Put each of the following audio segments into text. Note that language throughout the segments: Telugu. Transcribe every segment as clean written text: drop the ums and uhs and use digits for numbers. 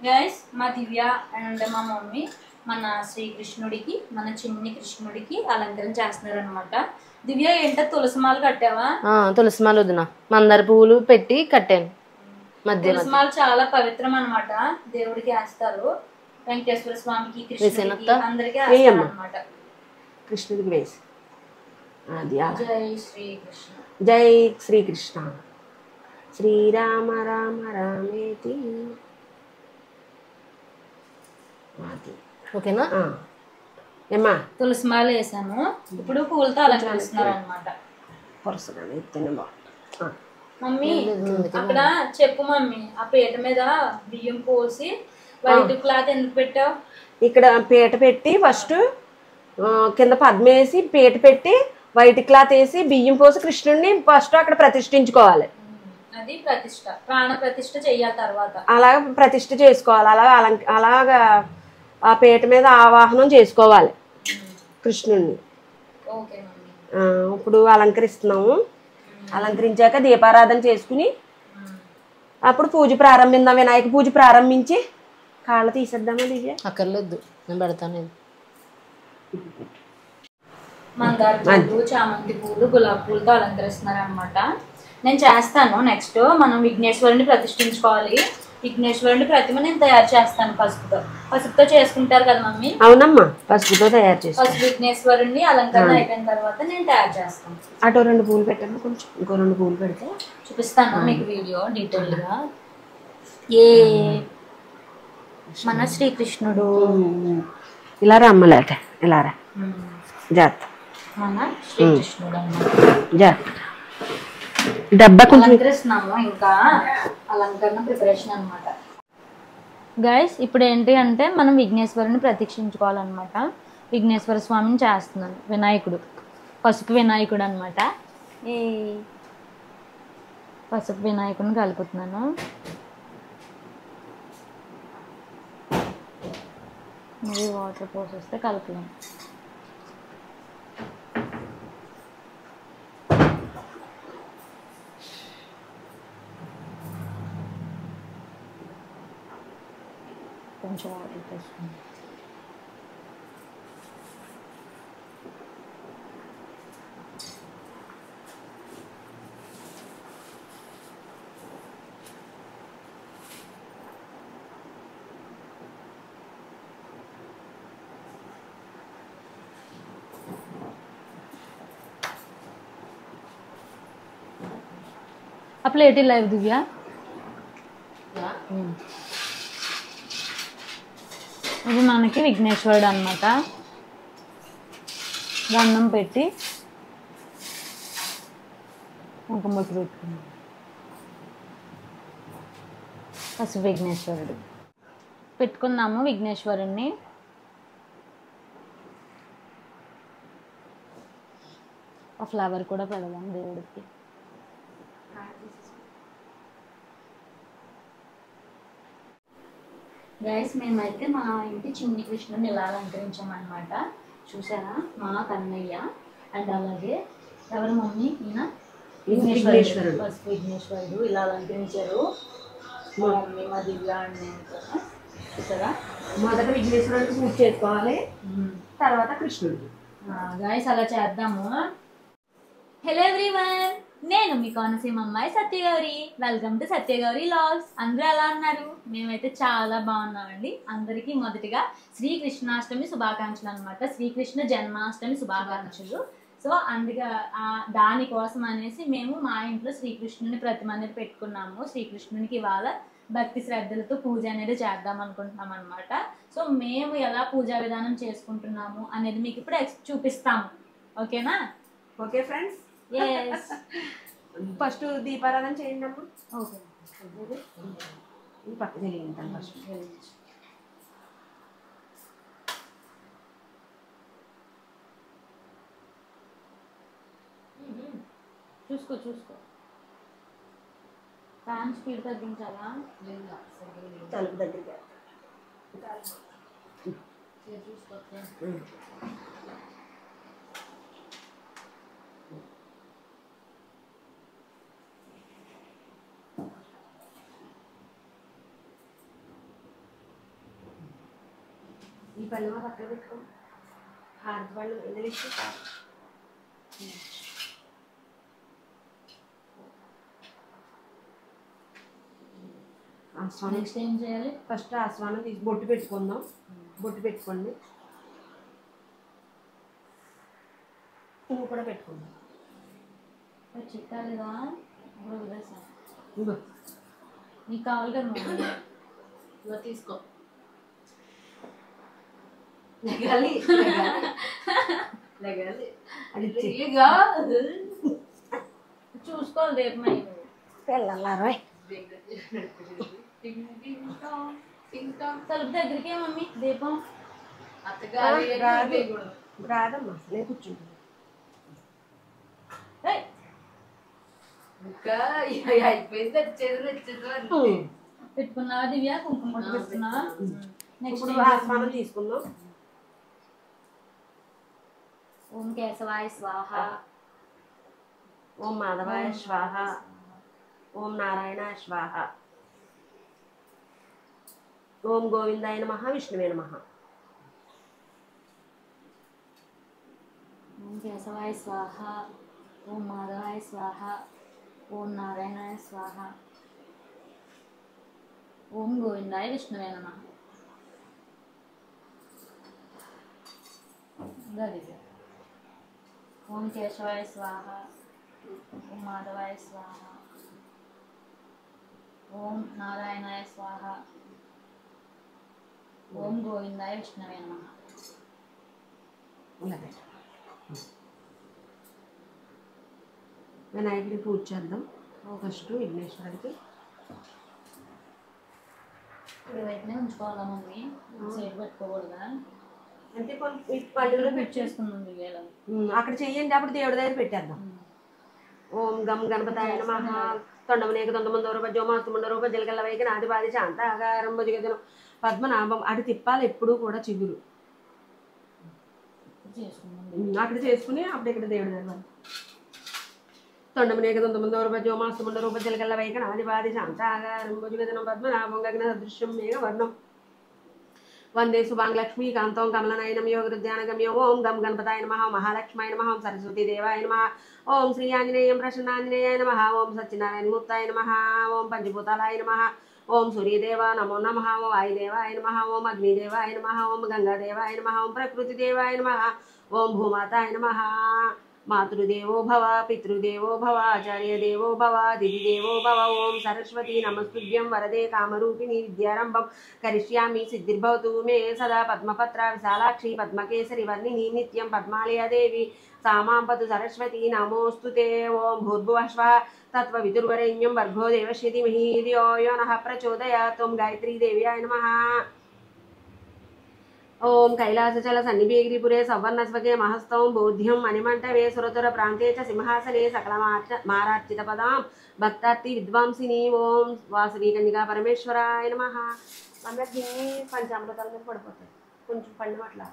గైస్ మా దివ్య అండ్ మా మమ్మీ మన శ్రీకృష్ణుడికి మన చిన్ని కృష్ణుడికి అలంకరణ చేస్తున్నారు అనమాట. దివ్య ఏంటో తులసిమాల కట్టావా? తులసిమాల వదిన మందార పువ్వులు పెట్టి కట్టాను. తులసిమాల చాలా పవిత్రం అనమాట, దేవుడికి వేస్తారు. వెంకటేశ్వర స్వామికి కృష్ణుడికి అందరికి వేస్తారు అనమాట. కృష్ణుడికి వేసి జై శ్రీకృష్ణ. జై శ్రీకృష్ణ. శ్రీరామ రామ రామేతి. ఓకేనా? ఏమ్మా తులసిమాల వేసాము, ఇప్పుడు పూలతో అలంకరిస్తున్నారు అనమాట. మమ్మీ అక్కడ చెప్పు మమ్మీ, ఆ పీట మీద బియ్యం పోసి వైట్ క్లాత్ ఎందుకు పెట్టావు? ఇక్కడ పీట పెట్టి ఫస్ట్ కింద పద్మేసి పీట పెట్టి వైట్ క్లాత్ వేసి బియ్యం పోసి కృష్ణుడిని ఫస్ట్ అక్కడ ప్రతిష్ఠించుకోవాలి. అది ప్రతిష్ఠ, ప్రాణ ప్రతిష్ఠ చెయ్యాలి. తర్వాత అలాగ ప్రతిష్ఠ చేసుకోవాలి. అలాగా ఆ పీట మీద ఆవాహనం చేసుకోవాలి కృష్ణుడిని. ఇప్పుడు అలంకరిస్తున్నాము. అలంకరించాక దీపారాధన చేసుకుని అప్పుడు పూజ ప్రారంభిద్దాం. వినాయక పూజ ప్రారంభించి కాళ్ళు తీసేద్దామా దివ్య? అక్కర్లేదు, నేను పెడతాను. మందార పూలు, చామంతి పూలు, గులాబీ పూలతో అలంకరిస్తున్నారు అనమాట. నేను చేస్తాను. నెక్స్ట్ మనం విఘ్నేశ్వరుని ప్రతిష్ఠించుకోవాలి. విఘ్నేశ్వరుని ప్రతిమ నేను తయారు చేస్తాను పసుపుతో చేసుకుంటారు కదా మమ్మీ? అవునమ్మా, పసుపుతో తయారు చేస్తాను. పసుపు విఘ్నేశ్వరుని అలంకరణ అయిపోయిన తర్వాత నేను తయారు చేస్తాను. అటు 2 పూలు పెట్టండి, కొంచెం ఇంకో 2 పూలు పెడితే చూపిస్తాను మీకు వీడియో డీటెయిల్ గా. మన శ్రీకృష్ణుడు ఇలా రమ్మలేట, ఇలా రా జాత్. మన శ్రీకృష్ణుడు అన్నమాట. జాత్ డబ్బా అలంకరిస్తున్నాము. ఇంకా అలంకరణ ప్రిపరేషన్ అనమాట. గైస్ ఇప్పుడు ఏంటి అంటే మనం విఘ్నేశ్వరుని ప్రతిష్ఠించుకోవాలన్నమాట. విఘ్నేశ్వర స్వామిని చేస్తున్నాను. వినాయకుడు, పసుపు వినాయకుడు అనమాట. ఈ పసుపు వినాయకుడిని కలుపుతున్నాను. మరి వాటర్ పోసేస్తే కలపలేము. కొంచెం వాటర్ పోసుకుందాం. ఆ ప్లేట్ లైవ్ దివ్య. ఇది మనకి విఘ్నేశ్వరుడు అనమాట. దండం పెట్టి కుంకుమ బొట్టు పెట్టుకున్నాం. పసుపు విఘ్నేశ్వరుడు పెట్టుకున్నాము. విఘ్నేశ్వరుణ్ణి ఆ ఫ్లవర్ కూడా పెడదాం దేవుడికి. గైస్ మేమైతే మా ఇంటి చిన్ని కృష్ణుని ఇలా అలంకరించామన్నమాట. చూసారా? మా కన్నయ్య అండ్ అలాగే ఎవరు మమ్మీ, ఈయన విఘ్నేశ్వరుడు, పసుపు విఘ్నేశ్వరుడు ఇలా అలంకరించారు. మా మమ్మీ, మా దివ్య అండ్ నేను కూడా. చూసారా? మొదట విఘ్నేశ్వరుడికి పూజ చేసుకోవాలి, తర్వాత కృష్ణుడికి. గైస్ అలా చేద్దాము. హలో ఎవ్రీవన్, నేను మీ కోనసీమ అమ్మాయి Satyagowri. Welcome to Satyagowri vlogs. అందరూ ఎలా ఉన్నారు? మేమైతే చాలా బాగున్నామండి. అందరికీ మొదటిగా శ్రీకృష్ణాష్టమి శుభాకాంక్షలు అనమాట. శ్రీకృష్ణ జన్మాష్టమి శుభాకాంక్షలు. సో అందుకే దానికోసం అనేసి మేము మా ఇంట్లో శ్రీకృష్ణుని ప్రతిమ అనేది పెట్టుకున్నాము. శ్రీకృష్ణునికి ఇవాళ భక్తి శ్రద్ధలతో పూజ అనేది చేద్దాం అనుకుంటున్నాం అనమాట. సో మేము ఎలా పూజా విధానం చేసుకుంటున్నాము అనేది మీకు ఇప్పుడు చూపిస్తాము. ఓకేనా? ఓకే ఫ్రెండ్స్, ఫస్ట్ దీపారాధన చేయండి అమ్మ. ఓకే, పక్క తెలియదు ఫస్ట్. చూసుకో. ఫ్యాన్ స్పీడ్ తగ్గించాలా? తలుపు దగ్గర చూసుకో. ఈ పళ్ళు మా పక్కన పెట్టుకో. హారతి పళ్ళు ఎందుకు ఆస్వానం. నెక్స్ట్ ఏం చేయాలి? ఫస్ట్ ఆస్వానం తీసి బొట్టు పెట్టుకుందాం. బొట్టు పెట్టుకోండి. పువ్వు కూడా పెట్టుకుందాం. చిట్టాలిగా ఇప్పుడు వదిలేసాను. ఇంకో నీకు కావాలి కదా మమ్మీ? ఇదిగో తీసుకో. లెగాలి లెగాలి. అది ఇచ్చి. ఇదిగో. చూసుకోవాలి దీపం పిల్లలారా తలుపు దగ్గరికి మమ్మీ దీపం. అత్తగారి రాదమ్మా నేను కూర్చుంటాను. ఏయ్, ఇంకా అయిపోయింది. వచ్చేది పెట్టుకున్నావా దివ్య? కుంకుమ బొట్టు పెట్టుకున్నావా? నెక్స్ట్ ఇప్పుడు ఆస్వానం తీసుకుందాం. ఓం కేశవాయ స్వాహ. ఓం మాధవాయ స్వాహ. ఓం నారాయణాయ స్వాహ. ఓం గోవిందాయ నమః విష్ణువే నమః. ఓం కేశవాయ స్వాహ. ఓం మాధవాయ స్వాహ. ఓం నారాయణాయ స్వాహ. ఓం గోవిందాయ విష్ణువే నమః. ఓం కేశవాయ స్వాహ. ఓం మాధవాయ స్వాహ. ఓం నారాయణాయ స్వాహ. ఓం గోవిందాయ విష్ణువే నమః. వినాయకుడికి పూజ చేద్దాం. ఫస్ట్ విఘ్నేశ్వరుడికి ఇటువైపునే ఉంచుకోవాలా మమ్మీ? సైడ్ పెట్టుకోకూడదా? అంటే పళ్ళులో పెట్టి చేసుకుందాం దివ్యాల. అక్కడ చెయ్యండి. అప్పుడు దేవుడి దగ్గర పెట్టేద్దాం. ఓం గం గణపతాయ నమః. తొండమనేక తొండమందోర పద్యో మాస్తుమండరో పద్యలకల్ల వైకి నాదిపాది శాంతాకారం భుజగదనం పద్మనాభం. అటు తిప్పాలి ఎప్పుడూ కూడా చిగురు. చేసుకుందాం. అక్కడ చేసుకుని అప్పుడు ఇక్కడ దేవుడి దగ్గర తొండమనేక తొండమందోర పద్యో మాస్తుమండరో పద్యలకల్ల వైకి నాదిపాది శాంతాకారం భుజగదనం పద్మనాభం గగన సదృశ్యం మేఘ వర్ణం వందే శుభాంగలక్ష్మీ కాంతం కమలనయనం యోగృద్యానగమ్యం. ఓం గం గణపతాయ నమః. మహాలక్ష్మాయ నమః. ఓం సరస్వతీ దేవాయ నమః. ఓం శ్రీ ఆంజనేయం ప్రసన్నాంజనేయాయ నమః. ఓం సత్యనారాయణమూర్తాయ నమః. ఓం పంచభూతాలాయ నమః. ఓం సూర్యదేవ నమో నమః. ఓం వాయుదేవాయ నమః. ఓం అగ్నిదేవాయ నమః. ఓం గంగాదేవాయ నమః. ఓం ప్రకృతిదేవాయ నమః. ఓం భూమాతాయ నమః. మాతృదేవో భవ, పితృదేవో భవ, ఆచార్యదేవో భవ, దివిదేవో భవ. ఓం సరస్వతీ నమస్తుభ్యం వరదే కామరూపిణి విద్యారంభం కరిష్యామి సిద్ధిర్భవతు మే సదా. పద్మపత్ర విశాలాక్షి పద్మకేసరి వర్ణిని నిత్యం పద్మాలయాదేవి సామాంపతు సరస్వతి నమోస్తుతే. ఓం భూర్భువః స్వః తత్వవితుర్వరేణ్యం భర్గో దేవస్య ధీమహి ధియో యో నః ప్రచోదయాత్. ఓం గాయత్రీ దేవ్యాయ నమః. ఓం కైలాసచల సన్నిభేగిరిపురే సవర్ణస్వకే మహస్తం బోధ్యం మణిమంటవే సురతుర ప్రాంతే చ సింహాసనే సకల మారార్చిత పదాం భక్తార్తి విద్వాంసిని. ఓం వాసవి కన్యకా పరమేశ్వరాయ నమః. అందరికి పంచామృతాల మీద పడిపోతాయి. కొంచెం పండు అట్లా.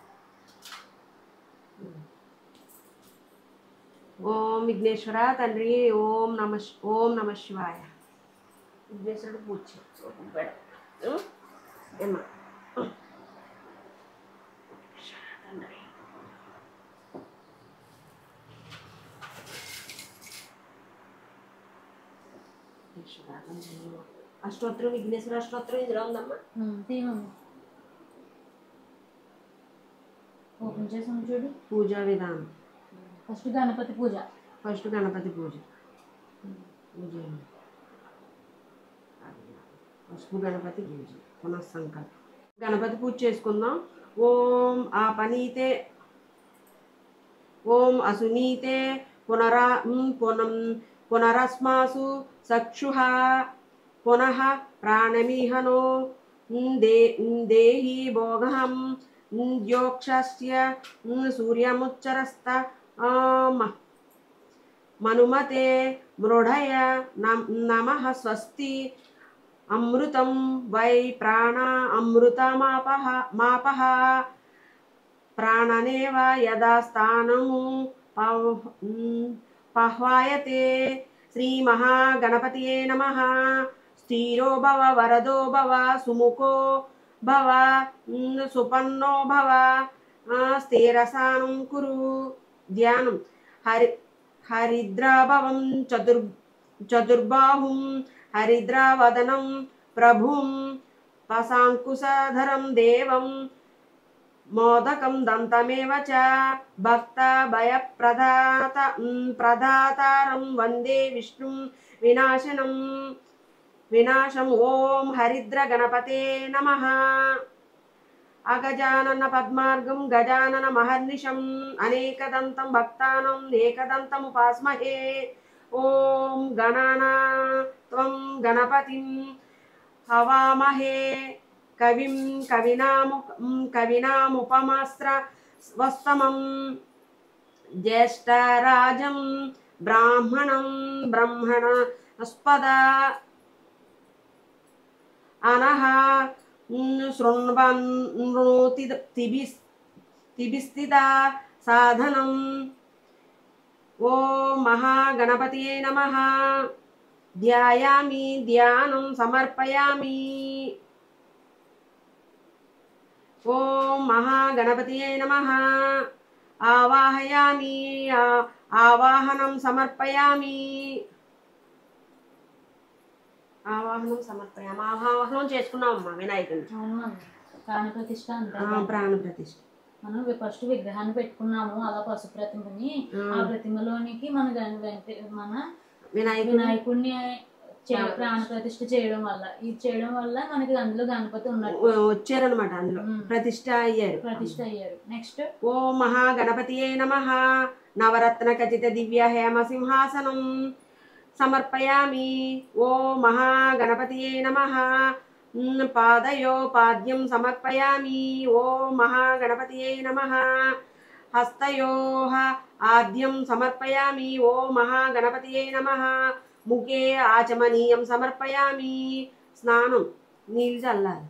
ఓం విఘ్నేశ్వర తండ్రి. ఓం నమ శివాయ. విఘ్నేశ్వరుడు పూజ ఏమ్మా అష్టోత్తరం విఘ్నేశ్వర అష్టోత్తరం ఇందులో ఉందమ్మా. ఓపెన్ చేసి చూడు. పూజా విధానం ఫస్ట్ గణపతి పూజ. పసుపు గణపతి పూజ పునఃసంకల్పం. గణపతి పూజ చేసుకుందాం. ఓం ఆపనీతే ఓం అసునీతే పునరస్మాసు చక్షుః పునః ప్రాణమిహనో దేహి భోగహం ద్యోక్షస్య సూర్యముచ్చరస్త మనుమతే మృఢయ నమః స్వస్తి. అమృతం వై ప్రాణ అమృతమాపః ప్రాణనేవ యదా స్థానము పహ్వాయతే. శ్రీ మహాగణపతియే నమః. స్థిరో భవ వరదో భవ సుముఖో భవ సుపన్నో భవ స్థిరసానం కురు. ధ్యానం. హరిద్రాభవం చతుర్బాహుం హరిద్రావదనం ప్రభుం పశాంకుశధరం దేవం మోదకం దంతమేవ చ భక్త ప్రదాతారం వందే విష్ణుం వినాశం. ఓం హరిద్ర గణపతే నమః. అగజానన పద్మార్గం గజానన మహర్నిశం అనేకదంతం భక్తానం ఏకదంతం ఉపాస్మహే. ఓం గణానాం గణపతిం హవామహే కవిం కవినాముపమస్రవస్తమం జ్యేష్ఠరాజం బ్రాహ్మణస్పద అనః శృణ్వన్తిభిస్థితా సాధనం. ఓం మహాగణపతియే నమః. ధ్యాయామి ధ్యానం సమర్పయామి. ఓం మహాగణపతియే నమః. ఆవాహయామి ఆవాహనం సమర్పయామి. ఆవాహనం చేసుకున్నామమ్మా వినాయకుడిని. ప్రాణప్రతిష్ఠ అంతే. ప్రాణప్రతిష్ఠ. మనం ఫస్ట్ విగ్రహాన్ని పెట్టుకున్నాము అలా పసుపు ప్రతిమని. ఆ ప్రతిమలోనికి మన వినాయకుడిని ప్రాణప్రతిష్ఠ చేయడం వల్ల మనకి అందులో గణపతి ఉన్నట్టు వచ్చారనమాట. అందులో ప్రతిష్ఠ అయ్యారు. నెక్స్ట్ ఓం మహాగణపతియే నమః. నవరత్న ఖచిత దివ్య హేమ సింహాసనం సమర్పయామి. ఓం మహాగణపతియే నమః. పాదయోపాద్యం సమర్పయామి. ఓం మహాగణపతియే నమః. హస్తయోః ఆద్యం సమర్పయామి. ఓం మహాగణపతియే నమః. ముఖే ఆచమనీయం సమర్పయామి. స్నానం. నీళ్ళు చల్లాలి.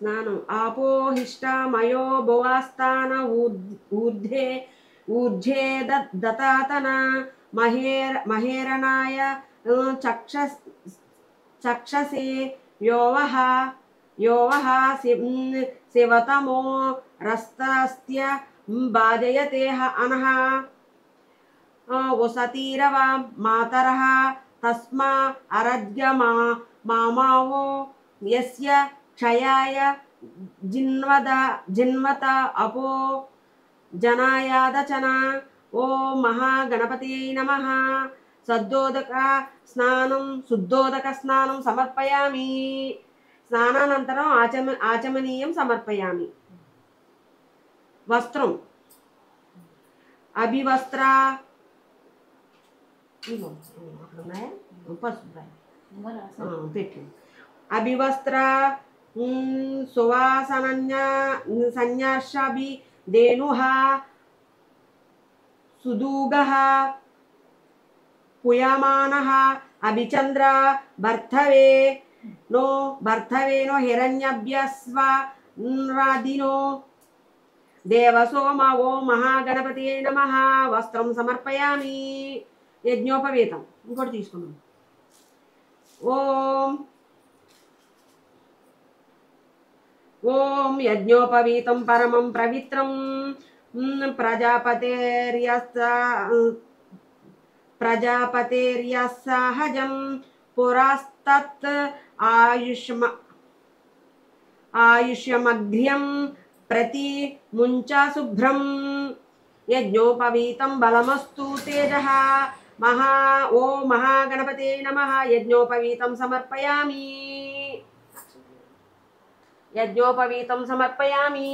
స్నానం. ఆపోహిష్టమయో భువాస్థాన ఊర్ధ్వే దతాతన మహేరణాయ చక్షసే యోవః శివతమో రస్తస్య బాజయతే అనః. వసతిరవ మాతరః తస్మా అరజ్ఞ మామావో యస్య క్షయాయ జిన్వత అపో జనాయాదచన. ఓం మహాగణపతియే నమః. శుద్ధోదక స్నానం సమర్పయామి. స్నానానంతరం ఆచమనీయం సమర్పయామి. వస్త్రం. అభివస్త్ర పెట్టి అభివస్త్ర సువాసనన్యాసన్యాసాభి దేనుః సుదూగః పుయమానః అభిచంద్ర భర్తవేనో హిరణ్యభ్యస్వరాదినో దేవసోమ. ఓం మహాగణపతియే నమః. వస్త్రం సమర్పయామి. యజ్ఞోపవీతం ఇంకోటి తీసుకున్నాం. ఓం యజ్ఞోపవీతం పరమం పవిత్రం ప్రజాపతేర్యసహజం పురస్తత్ ఆయుష్యమగ్ర్యం ప్రతి ముంచా శుభ్రం. యజ్ఞోపవీతం బలమస్తు తేజః. ఓం మహాగణపతే నమః. యజ్ఞోపవీతం సమర్పయామి. యజ్ఞోపవీతం సమర్పయామి.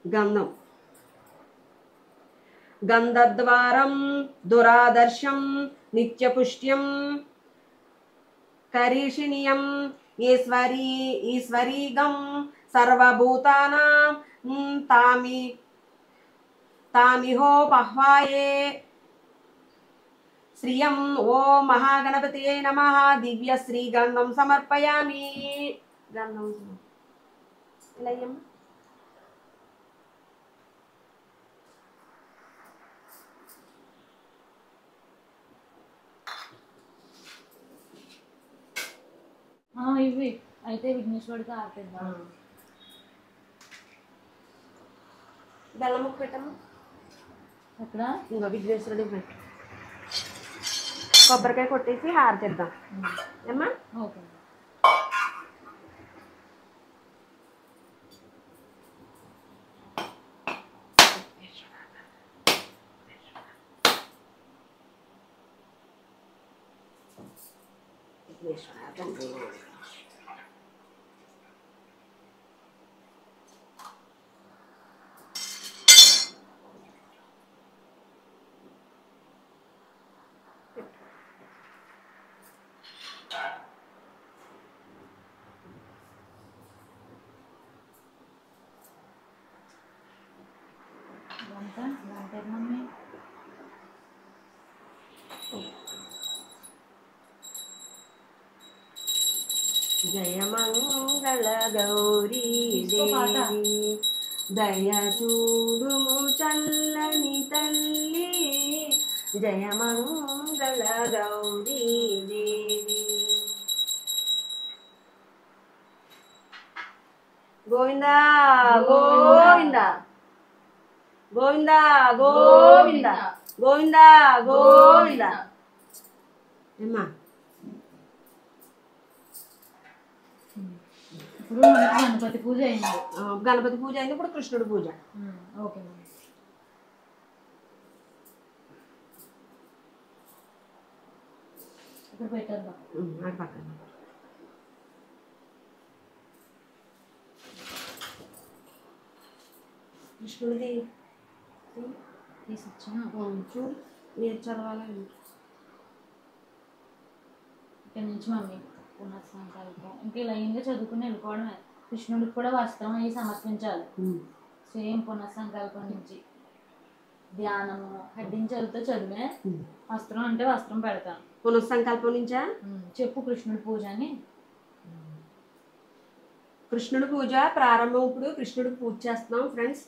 గంధం. గంధద్వారం దురాదర్శం నిత్యపుష్ట్యం కరిషిణీయం ఈశ్వరీగం సర్వభూతానాం తామిహోపహ్వాయే శ్రియం ఓం మహాగణపతియే నమః దివ్య శ్రీ గంధం సమర్పయామి. గంధం ఇలా ఇయ్యమ్మా. ఇవి అయితే విఘ్నేశ్వరుడికి ఆపేద్దాం. బెల్లం ముక్క పెట్టమ్మా. అక్కడ ఇంకా విఘ్నేశ్వరుడి పెట్టు. కొబ్బరికాయ కొట్టేసి హారతిద్దాం ఏమ్మా. ఓకే. మమ్మీ జయమంగళ గౌరీ దేవి దయ చూడుము చల్లని తల్లి జయమంగళ గౌరీ దేవి. గోవిందా గోవిందా గోవిందా గోవిందా గోవిందా గోవిందా. ఏమ్మా ఇప్పుడు మనకి గణపతి పూజ అయింది. గణపతి పూజ అయింది, ఇప్పుడు కృష్ణుడి పూజ. ఓకే. ఇక్కడ పెట్టేద్దాం. అది పక్కన కృష్ణుడిది తీసుకొచ్చిన చూడు మీరు చదవాలి. ఇక్కడ నుంచి మమ్మీ పునఃసంకల్పం ఇంకా లైన్గా చదువుకుని వెళ్ళిపోవడమే. కృష్ణుడికి కూడా వస్త్రం అవి సమర్పించాలి. సేమ్ పునఃసంకల్పం నుంచి ధ్యానము హెడ్డించి వెళ్తే చదివే. వస్త్రం అంటే వస్త్రం పెడతాను. పునఃసంకల్పం నుంచా చెప్పు. కృష్ణుడి పూజ అని. కృష్ణుడి పూజ ప్రారంభం. ఇప్పుడు కృష్ణుడికి పూజ చేస్తున్నాం ఫ్రెండ్స్.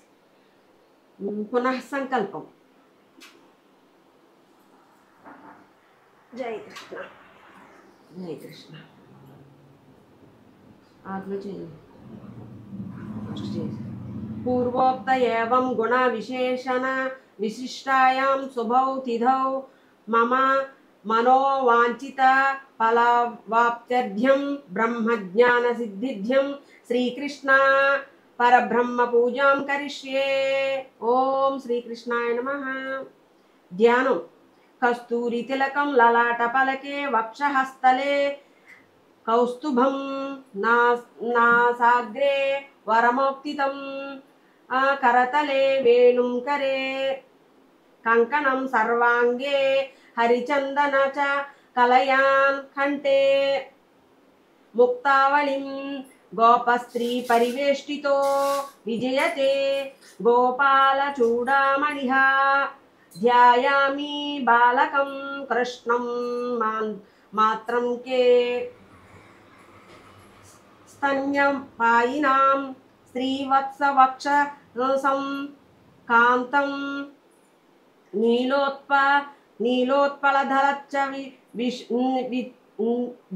పునఃసంకల్పం. జై కృష్ణ జై కృష్ణ. ఆత్మ చేయండి. పూర్వోక్త ఏవం గుణ విశేషణ విశిష్టాయాం శుభౌ తిథౌ మమ మనోవాంఛిత ఫలవాప్త్యర్థ్యం బ్రహ్మజ్ఞాన సిద్ధిధ్యం శ్రీకృష్ణ పరబ్రహ్మ పూజాం కరిష్యే. ఓం శ్రీకృష్ణాయ నమః. ధ్యానం. కస్తూరి తిలకం లలాట పలకే వక్షహస్తలే కౌస్తుభం నాసాగ్రే వరమోక్తితం కరతలే వేణుం కరే కంకణం సర్వాంగే హరిచందన చ కలయాన్ కంఠే ముక్తావళిం గోపస్త్రీ పరివేష్టితో విజయతే గోపాల చూడామణిః ధ్యాయామి బాలకం కృష్ణం మాత్రం కే స్తన్యం పాయినాం శ్రీవత్సవక్షసం కాంతం నీలోత్పలధలచ్చ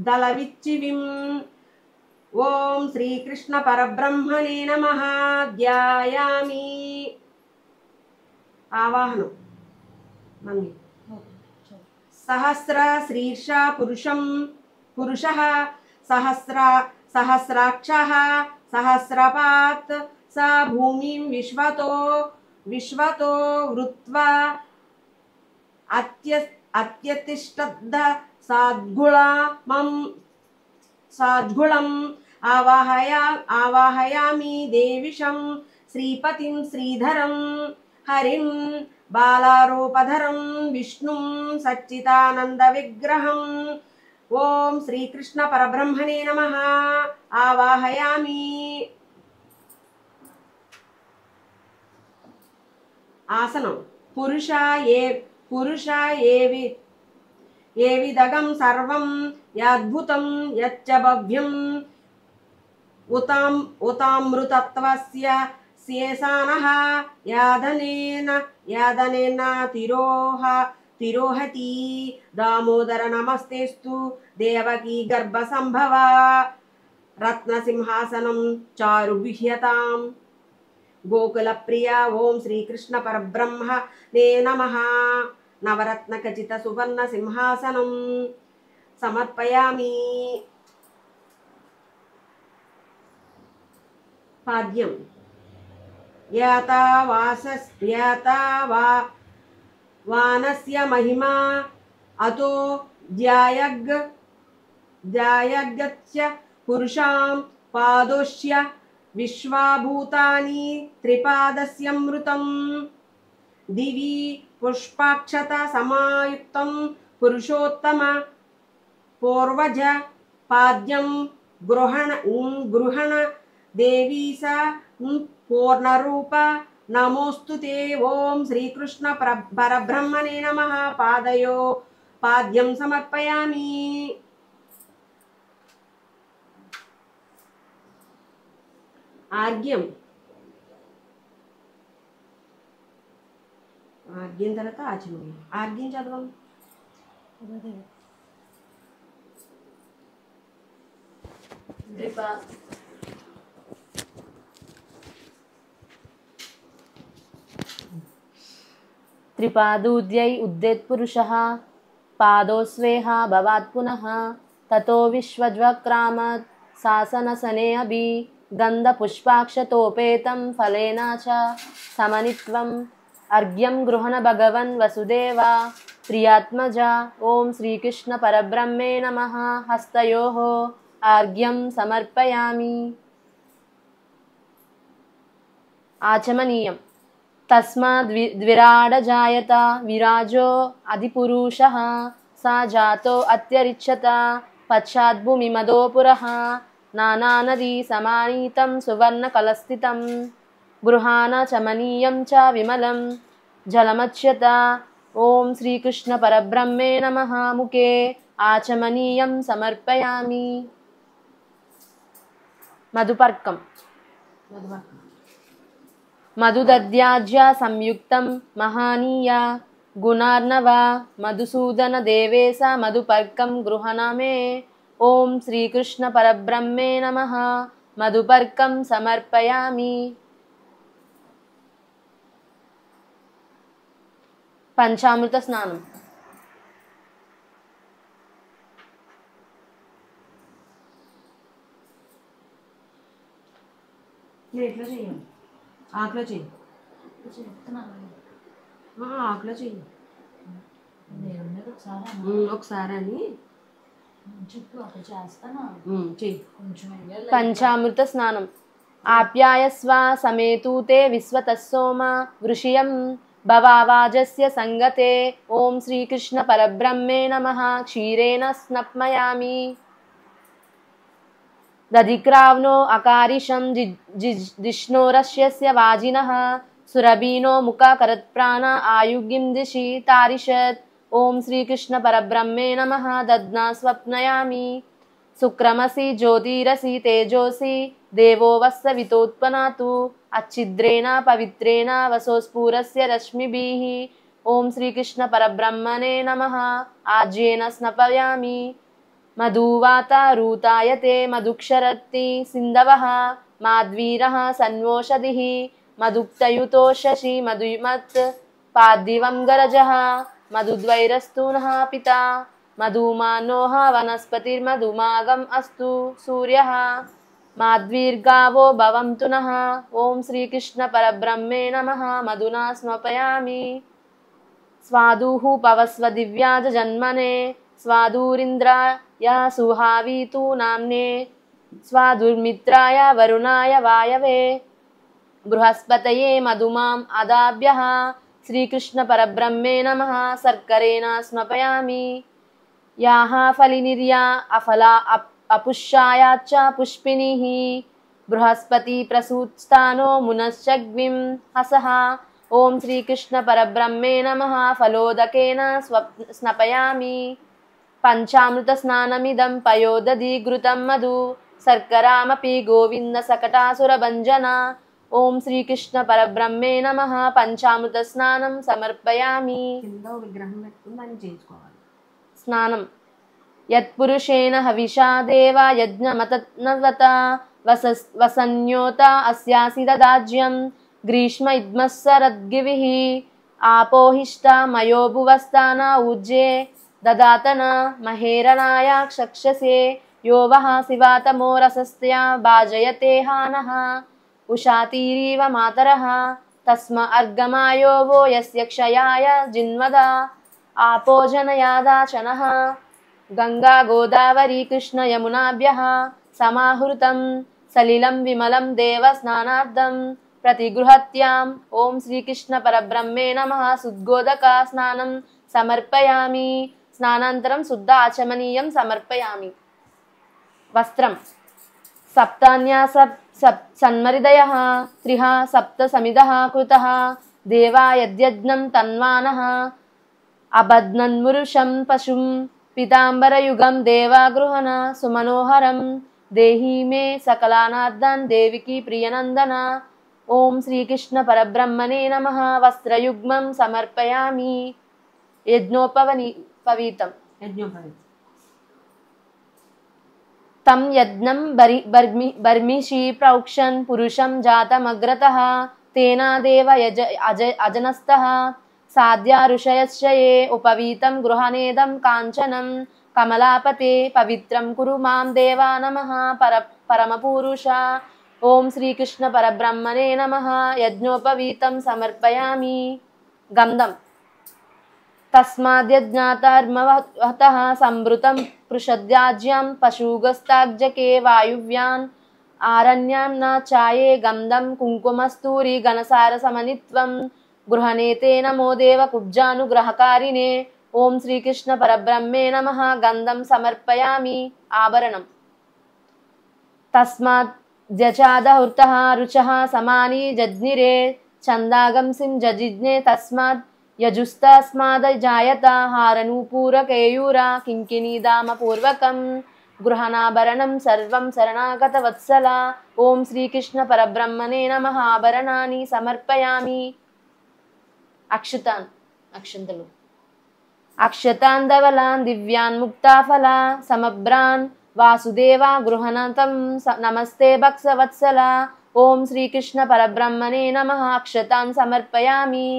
దళవిచ్చివిం. ఓం శ్రీకృష్ణ పరబ్రహ్మణే నమః. ధ్యాయామి. ఆవాహనం. మమ్మీ సహస్ర శీర్ష పురుషం పురుషః సహస్రాక్షః సహస్రపాత్ స భూమిం విశ్వతో వృత్వా అత్యతిష్టద్ధ సాద్గుళం ఆవాహయామి దేవిషం శ్రీపతిం శ్రీధరం హరిం బాలారూపధరం విష్ణుం సచ్చిదానంద విగ్రహం. ఓం శ్రీకృష్ణ పరబ్రహ్మణే నమః. ఆవాహయామి. ఆసనం. పురుష ఏవిదగం సర్వం యద్భుతం యచ్చ భవ్యం ఉతామృతత్వస్య శేషానః యాదనేన తిరోహతి దామోదర నమస్తేస్తు దేవకీ గర్భసంభవ రత్నసింహాసనం చారుగుహ్యతాం గోకులప్రియ ఓం శ్రీకృష్ణ పరబ్రహ్మణే నమః నవరత్నఖచిత సువర్ణ సింహాసనం సమర్పయామి. పాద్యం వానస్య మహిమా అతో ధ్యాయగత్య పురుషాం పాదోష్య విశ్వాభూతాని త్రిపాదస్యమృతం దివి పుష్పాక్షత సమాయుక్తం పురుషోత్తమ పూర్వజ పాద్యం గృహణ దేవీస పూర్ణరూప నమోస్తుతే ఓం శ్రీకృష్ణ పరబ్రహ్మణే నమః పాద్యం సమర్పయామి. ఆర్గ్యం తర్వాత ఆచమనం. ఆర్గ్యం చదవం. త్రిపాదూద్యై ఉద్యత్పురుషः పాదోస్వేహ భవాత్ పునః తతో విశ్వజ్వక్రామత్ శాసనసనే అభి గంధపుష్పాక్షతోపేతం ఫలేన చ సమనిత్వం అర్ఘ్యం గృహణ భగవన్ వసుదేవ ప్రియాత్మజ ఓం శ్రీకృష్ణ పరబ్రహ్మే నమః హస్తయోః ఆర్ఘ్యం సమర్పయామి. ఆచమనీయం. తస్మాద్ ద్విరాడజాయత విరాజో అధిపురుషః సా జాతో అత్యరిచ్చత పశ్చాద్భూమి మదోపురః నానానదీ సమానీతం సువర్ణకలస్థితం గృహాణ చమనీయం చ విమలం జలమచ్యత ఓం శ్రీకృష్ణ పరబ్రహ్మే నమః ముఖే ఆచమనీయం సమర్పయామి. మధుపర్కం. మధుదధ్యాజ్య సంయుక్తం మహానీయ గుణార్ణవ మధుసూదన దేవేశ మధుపర్కం గృహణమే ఓం శ్రీకృష్ణ పరబ్రహ్మే నమః మధుపర్కం సమర్పయామి. పంచామృత స్నానం. ప్లేట్లో చేయండి. ఆకులో చెయ్యి. ఆకులో చెయ్యి. ఒకసారి అని పంచామృత స్నానం. ఆప్యాయస్వ సమేతూతే విశ్వతః సోమ వృషియం భవావాజస్య సంగతే ఓం శ్రీకృష్ణ పరబ్రహ్మే నమః క్షీరేణ స్నప్మయామి. దధిక్రావ్నో అకారిషం జిష్ణోరస్యస్య వాజినః సురభీనో ముఖకరత్ప్రాణ ఆయుగ్యం దిశి తారిషత్ ఓం శ్రీకృష్ణ పరబ్రహ్మే నమః దద్నా స్వప్నయామి. శుక్రమసి జ్యోతిరసి తేజోసి దేవో వస్సవితోత్పనాతు అచ్ఛిద్రేణ పవిత్రేణ వసోస్ఫూరస్య రశ్మిభిః ఓం శ్రీకృష్ణ పరబ్రహ్మణే నమః ఆజ్యేన స్నపయామి. మధువాతారూతాయతే మధుక్షరత్తి సింధవః మాధ్వీరः సన్వోషధిః మధుక్తయుతో శశి మధుమత్ పాద్దివం గరజः మధుద్వైరస్తూనః పితా మధుమానోః వనస్పతిర్మధుమాగం అస్తు సూర్యः మాధ్వీర్గావో భవంతు నః ఓం శ్రీకృష్ణ పరబ్రహ్మే నమః మధునా స్మపయామి. స్వాదుః పవస్వ దివ్యాజ జన్మనే స్వాదూరింద్రాయ సుహావీతు నామ్నే స్వాదుర్మిత్రాయ వరుణాయ వాయవే బృహస్పతయే మధుమాం అదాభ్యః శ్రీకృష్ణ పరబ్రహ్మే నమః సర్కరేణ స్మపయామి. యాః ఫలినిర్యా అఫలా అపుష్యాయాచ్చ పుష్పిణీః బృహస్పతి ప్రసూత్స్థానో మునశ్చగ్విం హసః ఓం శ్రీకృష్ణ పరబ్రహ్మే నమః ఫలోదకేన స్నపయామి. పంచామృత స్నానమిదం పయోదధి ఘృతం మధు శర్కరామపి గోవింద సకటాసుర భంజన. ఓం శ్రీకృష్ణ పరబ్రహ్మే నమః. పంచామృత స్నానం సమర్పయామి. కింద విగ్రహం పెట్టుకుని దాన్ని చేయించుకోవాలి. స్నానం యత్పురుషేణ హవిషా దేవా యజ్ఞమతనవత వసన్యోత అస్యాసి దదాజ్యం గ్రీష్మ ఇద్మస్సరద్గివిః ఆపోహిష్ట మయోభువస్థాన ఊజ్జే దదాతన మహేరణాయ చక్షసే యో వః శివాతమో రసస్త్యా భాజయతే హానః ఉషాతీరీవ మాతరః తస్మ అర్గమాయో వో యస్య క్షయాయ జిన్వద ఆపోజనయాదాచనః. గంగా గోదావరి కృష్ణ యమునాభ్యః సమాహృతం సలిలం విమలం దేవ స్నానార్థం ప్రతిగృహత్యాం. ఓం శ్రీకృష్ణ పరబ్రహ్మే నమః. శుద్ధోదక స్నానం సమర్పయామి. స్నానాంతరం శుద్ధ ఆచమనీయం సమర్పయామి. వస్త్రం సప్తాన్యాస సన్మరిదయః త్రిః సప్త సమిదః కృతః దేవా యద్యజ్ఞం తన్వానః అబధ్నన్మురుషం పశుం పీతాంబరయుగం దేవాగృహణ సుమనోహరం దేహి మే సకలానార్థాన్ దేవికి ప్రియనందన. ఓం శ్రీకృష్ణ పరబ్రహ్మణే నమః. వస్త్రయుగ్మం సమర్పయామి. యజ్ఞోపవీతం తం యజ్ఞం బర్మిషి ప్రౌక్షన్ పురుషం జాతమగ్రతః తేనాదేవ అజనస్తః సాధ్యా ఋషయశ్చయే ఉపవీతం గృహనేదం కాంచనం కమలాపతే పవిత్రం కురు మాం దేవా నమః. పరమపురుష. ఓం శ్రీకృష్ణ పరబ్రహ్మణే నమః. యజ్ఞోపవీతం సమర్పయామి. గంధం తస్మాద్యజ్ఞాతార్మవతః సంభృతం పృషద్యాజ్యం పశుగస్తాగ్జకే వాయువ్యాన్ ఆరణ్యాం న ఛాయే గంధం కుంకుమస్తూరి ఘనసార సమనిత్వం గృహనేతే నమో దేవ కుబ్జానుగ్రహకారిణే. ఓం శ్రీకృష్ణ పరబ్రహ్మే నమః. గంధం సమర్పయామి. ఆభరణం తస్మాత్ జచాదహృతః రుచః సమాని జజ్ఞిరే ఛందాగంసిం జజిజ్ఞే తస్మాత్ యజుస్తస్మాదజాయత హారనూపూరకేయూర కింకిణీదామపూర్వకం గృహనాభరణం సర్వం శరణాగత వత్సల. ఓం శ్రీకృష్ణ పరబ్రహ్మణే నమః. ఆభరణాన్ని సమర్పయామి. అక్షంతలు అక్షతాన్ ధవలాన్ దివ్యాన్ ముక్తాఫల సమభ్రాన్ వాసుదేవ గృహణతం నమస్తే భక్సవత్సల. ఓం శ్రీకృష్ణ పరబ్రహ్మణే నమః. అక్షతాన్ సమర్పయామి.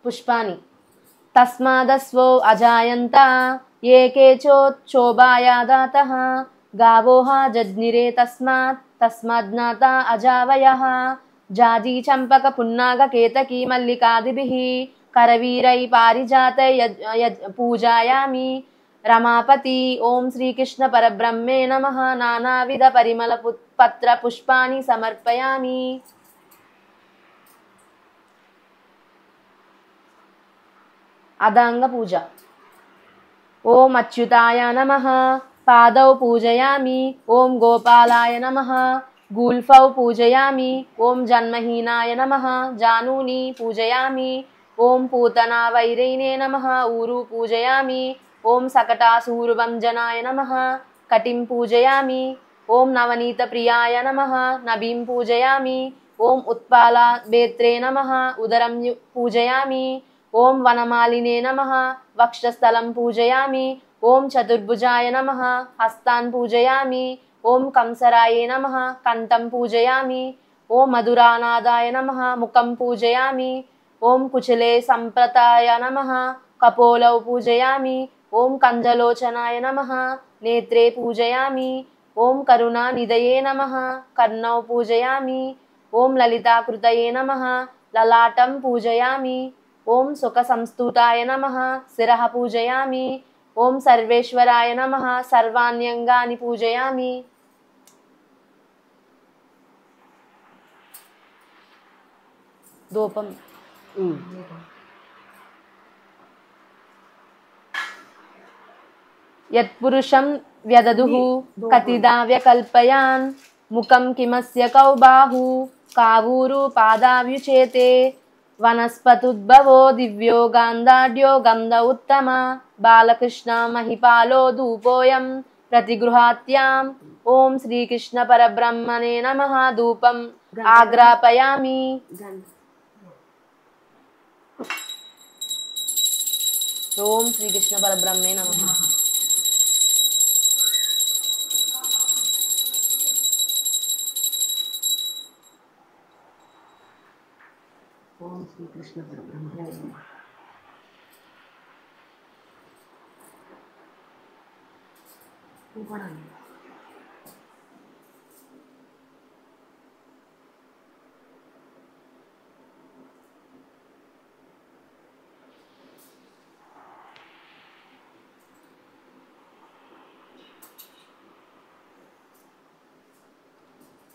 పుష్పాని తస్మాదస్వో అజాయంత ఏ కేచోక్షోభాయాదాతః గావోః జజ్ఞిరే తస్మాజ్ఞాత అజావయః జాజీ చంపక పున్నాగ కేతకీ మల్లికాదిభిః కరవీరై పారిజాతై పూజాయామి. రమాపతి. ఓం శ్రీకృష్ణ పరబ్రహ్మే నమః. నానావిధ పరిమళ పత్ర పుష్పాని సమర్పయామి. అదాంగ పూజ. ఓం అచ్యుతాయ నమః. పాదౌ పూజయామి. ఓం గోపాలాయ నమః. గూల్ఫౌ పూజయామి. ఓం జన్మహీనాయ నమః. జానూని పూజయామి. ఓం పూతనా వైరైనే నమః. ఊరు పూజయామి. ఓం సకటాసూరుభంజనాయ నమః. కటిం పూజయామి. ఓం నవనీత ప్రియాయ నమః. నభీం పూజయామి. ఓం ఉత్పాల బేత్రే నమః. ఉదరం పూజయామి. ఓం వనమాలినే నమః. వక్షస్థలం పూజయామి. ఓం చతుర్భుజాయ నమః. హస్తాన్ పూజయామి. ఓం కంసరాయే నమః. కంఠం పూజయామి. ఓం మధురానాదాయ నమః. ముఖం పూజయామి. ఓం కుచలే సంప్రతాయ నమః. కపోలౌ పూజయామి. ఓం కంజలోచనాయ నమః. నేత్రే పూజయామి. ఓం కరుణానిధయే నమః. కర్ణౌ పూజయామి. ఓం లలితాకృతయే నమః. లలాటం పూజయామి. ఓం సుఖ సంస్తుతాయ నమః. శిరః పూజయామి. ఓం సర్వేశ్వరాయ నమః. సర్వాణ్యంగాని పూజయామి. ధూపం. యత్పురుషం వ్యదదుః కతిదా వ్యకల్పయాన్ ముఖం కిమస్య కౌ బాహు కావూరు పాదావ్యుచేతే వనస్పతుద్భవో దివ్యో గాంధాఢ్యో గంధ ఉత్తమ బాలకృష్ణ మహిపాలో ధూపోయం ప్రతిగృహాత్యాం. ఓం శ్రీకృష్ణ పరబ్రహ్మణే నమః. ధూపం ఆగ్రాపయామి. ఓం శ్రీకృష్ణ పరబ్రహ్మే నమః. ఓం శ్రీకృష్ణ పరబ్రహ్మణే నమః.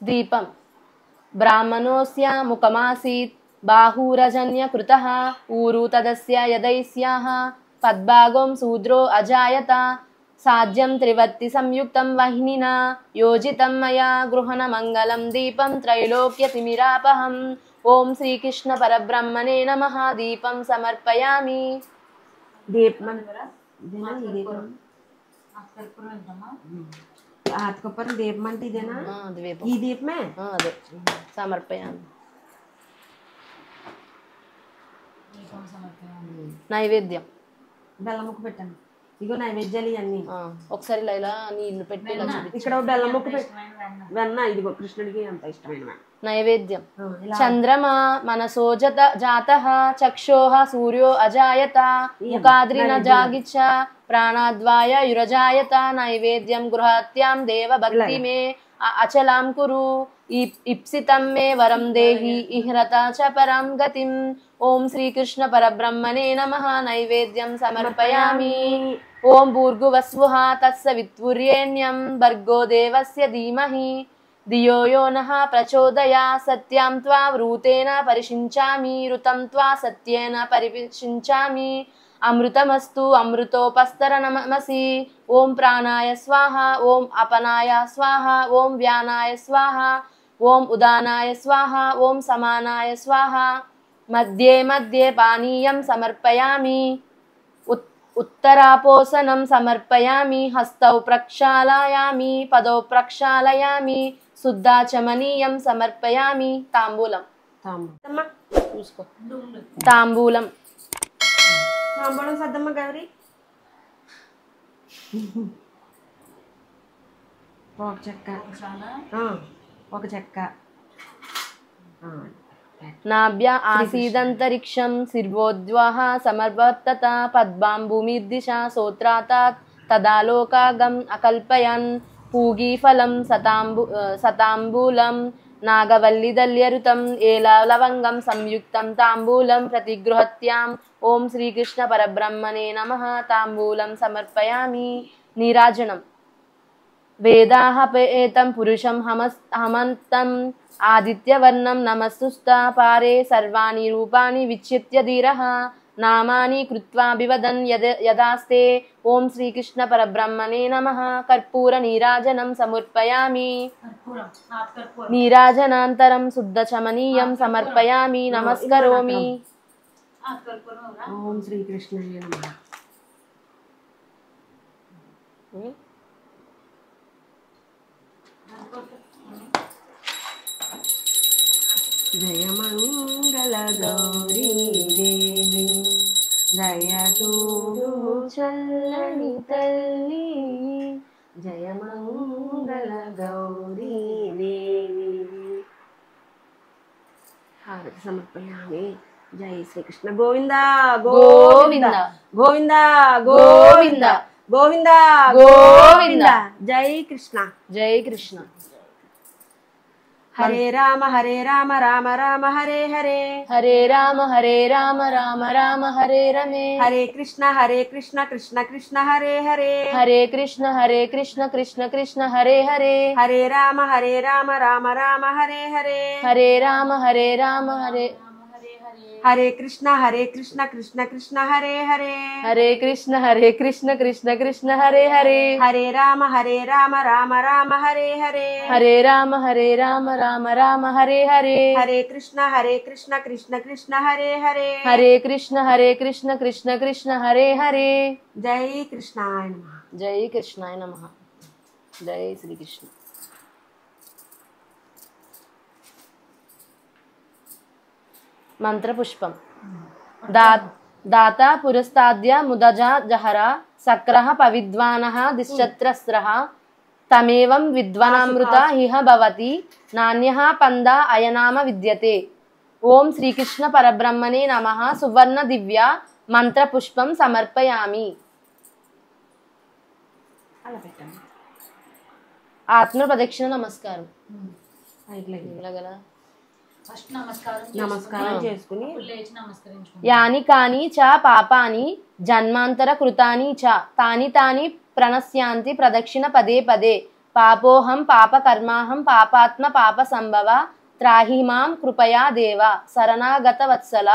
దీపం. బ్రాహ్మణోస్య ముఖమాసీత్ బాహూరజన్యకృతః ఊరు తదస్య యదైస్యాః పద్భాగం శూద్రో అజాయత సాధ్యం త్రివర్తి సంయుక్తం వహ్నినా యోజితం మయా గృహణ మంగళం దీపం త్రైలోక్యతిమిరాపహం. ఓం శ్రీకృష్ణ పరబ్రహ్మణే నమః. దీపం సమర్పయామి. దీపం ఆత్కప్పర్ దీపం అంటే ఇదేనా? ఈ దీపమే అదే సమర్పయామి. నైవేద్యం. బెల్లం ముక్క పెట్టండి. ఇగో నైవేద్యాలు ఇవన్నీ. ఒకసారి లైలా నీళ్లు పెట్టి ఇక్కడ బెల్లం ముక్క పెట్టి వెన్న. ఇదిగో కృష్ణుడికి అంత ఇష్టమైన నైవేద్యం. చంద్రమా మనసో జాతః చక్షోః సూర్యో అజాయత ముఖాద్రిన జాగిచ్చ ప్రాణాద్వాయ యురజాయత. నైవేద్యం గృహాత్యాం దేవ భక్తి మే అచలాం కురు ఇప్సితం మే వరం దేహి ఇహ్రత చ పరం గతిం. ఓం శ్రీకృష్ణ పరబ్రహ్మణే నమః. నైవేద్యం సమర్పయామి. ఓం భూర్భువస్సుః తత్సవితుర్యేణ్యం భర్గో దేవస్య ధీమహి ధియో యో నః ప్రచోదయాత్. సత్యం త్వా వృతేన పరిషించామి ఋతం త్వా సత్యేన పరిషించామి. అమృతమస్తు అమృతోపస్తరణమసి. ఓం ప్రాణాయ స్వాహ. ఓం అపనాయ స్వాహ. ఓం వ్యానాయ స్వాహ. ఓం ఉదానాయ స్వాహ. ఓం సమానాయ స్వాహ. మధ్యే మధ్యే పానీయం సమర్పయామి. ఉత్తరాపోసనం సమర్పయామి. హస్తౌ ప్రక్షాళయామి. పదౌ ప్రక్షాళయామి. శుద్ధాచమనీయం సమర్పయామి. తాంబూలం. చూసుకో. తాంబూలం. తాంబూలం సద్దమ్మ గౌరి. ఒక చెక్క. ఒక చెక్క. నాభ్య ఆసీదంతరిక్షం శిర్వోద్వాహ సమర్వర్తత పద్మాం భూమిర్దిశా సోత్రాతాత్ తదాలోకాగం అకల్పయన్. పూగీఫలం సతాంబూలం నాగవల్లిదల్యరుతం ఏలా లవంగం సంయుక్తం తాంబూలం ప్రతిగృహత్యాం. ఓం శ్రీకృష్ణ పరబ్రహ్మణే నమః. తాంబూలం సమర్పయామి. నీరాజనం. వేదాః ఏతం పురుషం హమంతం ఆదిత్యవర్ణం నమస్తుస్తా పారే సర్వాణి రూపాణి విచ్ఛిత్య ధీరః నామాని కృత్వా బివదన్ యదాస్తే. ఓం శ్రీకృష్ణ పరబ్రహ్మణే నమః. కర్పూర నీరాజనం సమర్పయామి. నీరాజనాంతరం శుద్ధచమనీయం సమర్పయామి. నమస్కరోమి. ఓం శ్రీకృష్ణాయ నమః. జయమంగళ గౌరీ దేవి దయతూ చల్లని తల్లి. జయమంగళ గౌరీ దేవి. హారతి సమర్పయామి. జై శ్రీకృష్ణ. గోవింద గోవింద గోవింద గోవింద గోవింద గోవింద. జై కృష్ణ. జై కృష్ణ. హరే రామ రామ రామ హరే హరే. హరే రామ రామ రామ హరే రమే. హరే కృష్ణ కృష్ణ కృష్ణ హరే హరే. హరే కృష్ణ కృష్ణ కృష్ణ హరే హరే. హరే రామ రామ రామ హరే హరే. హరే రామ హరే. హరే కృష్ణ కృష్ణ కృష్ణ హరే హరే హరే కృష్ణ కృష్ణ కృష్ణ హరే హరే హరే రామ రామ రామ హరే హరే హరే రామ రామ రామ హరే హరే హరే కృష్ణ కృష్ణ కృష్ణ హరే హరే హరే కృష్ణ కృష్ణ కృష్ణ హరే హరే జై కృష్ణాయ నమః. జై కృష్ణాయ నమః. జై శ్రీకృష్ణ. మంత్రపుష్పం. దాత పురస్తాద్య ముదజ జహర సక్రః పవిద్వానః దిశ్చత్రస్రః తమేవం విద్వనామృత ఇహ భవతి నాన్యః పంద అయనామ విద్యతే. ఓం శ్రీకృష్ణ పరబ్రహ్మణే నమః. సువర్ణ దివ్య మంత్రపుష్పం సమర్పయామి. అలా పెట్టండి. ఆత్మ ప్రదక్షిణ నమస్కారం. ఇలాగలా ఫస్ట్ నమస్కారం నమస్కారం చేసుకుని లేచి నమస్కరించుకుంటాం. యాని కాని చ పాపాని జన్మాంతర కృతాని చ తాని తాని ప్రణశ్యాంతి ప్రదక్షిణ పదే పదే. పాపోహం పాపకర్మాహం పాపాత్మ పాప సంభవ త్రాహి మాం కృపయా దేవ. శరణాగత వత్సల